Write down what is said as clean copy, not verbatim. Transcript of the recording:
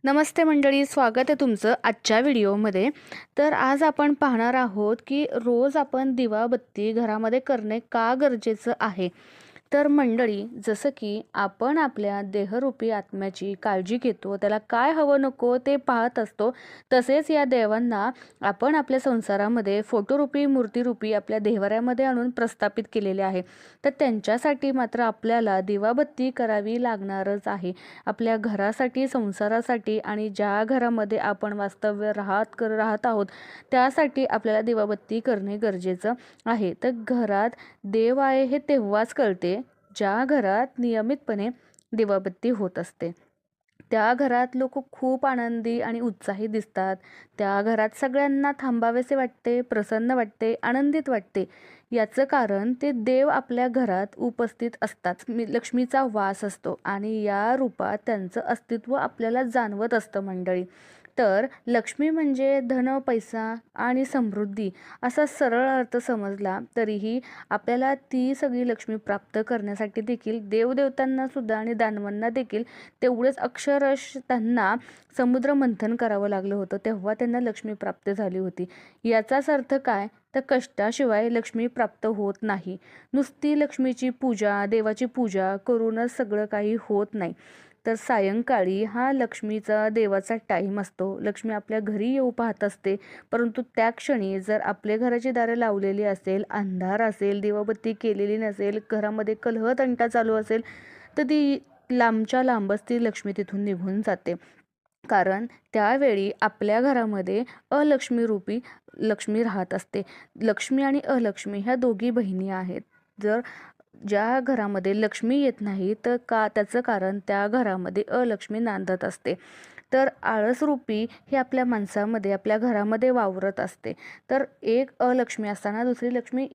नमस्ते मंडळी, स्वागत आहे तुमचं आजच्या व्हिडिओमध्ये. तर आज आपण पाहणार आहोत की रोज आपण दिवाबत्ती घरामध्ये करणे का गरजेचं आहे. तर मंडळी, जसं की आपण आपल्या देहरूपी आत्म्याची काळजी घेतो, त्याला काय हवं नको ते पाहत असतो, तसेच या देवांना आपण आपल्या संसारामध्ये फोटोरूपी मूर्तीरूपी आपल्या देव्हाऱ्यामध्ये आणून प्रस्थापित केलेले आहे. तर त्यांच्यासाठी मात्र आपल्याला दिवाबत्ती करावी लागणारच आहे. आपल्या घरासाठी, संसारासाठी आणि ज्या घरामध्ये आपण वास्तव्य राहत आहोत त्यासाठी आपल्याला दिवाबत्ती करणे गरजेचं आहे. तर घरात देव आहे हे तेव्हाच कळते ज्या घरात नियमितपणे दिवाबत्ती होत असते. त्या घरात लोक खूप आनंदी आणि उत्साही दिसतात. त्या घरात सगळ्यांना थांबावेसे वाटते, प्रसन्न वाटते, आनंदित वाटते. याचं कारण ते देव आपल्या घरात उपस्थित असतात. लक्ष्मीचा वास असतो आणि या रूपात त्यांचं अस्तित्व आपल्याला जाणवत असतं मंडळी. तर लक्ष्मी म्हणजे धन, पैसा आणि समृद्धी असा सरळ अर्थ समजला तरीही आपल्याला ती सगळी लक्ष्मी प्राप्त करण्यासाठी देखील देवदेवतांना सुद्धा आणि दानवांना देखील तेवढेच अक्षरश त्यांना समुद्र मंथन करावं लागलं होतं, तेव्हा त्यांना लक्ष्मी प्राप्त झाली होती. याचाच अर्थ काय, तर कष्टाशिवाय लक्ष्मी प्राप्त होत नाही. नुसती लक्ष्मीची पूजा, देवाची पूजा करूनच सगळं काही होत नाही. तर सायंकाळी हा लक्ष्मीचा देवाचा टाईम असतो. लक्ष्मी आपल्या घरी येऊ पाहत असते, परंतु त्या क्षणी जर आपल्या घराची दारं लावलेली असेल, अंधार असेल, दिवाबत्ती केलेली नसेल, घरामध्ये कलह-तंटा चालू असेल, तर ती लांबच्या लांबच ती लक्ष्मी तिथून निघून जाते. कारण त्यावेळी आपल्या घरामध्ये अलक्ष्मीरूपी लक्ष्मी राहत असते. लक्ष्मी आणि अलक्ष्मी ह्या दोघी बहिणी आहेत. जर ज्या घरामध्ये लक्ष्मी येत नाही तर त्याचं कारण त्या घरामध्ये अलक्ष्मी नांदत असते. तर आळसरूपी ही आपल्या माणसामध्ये, आपल्या घरामध्ये वावरत असते. तर एक अलक्ष्मी असताना दुसरी लक्ष्मी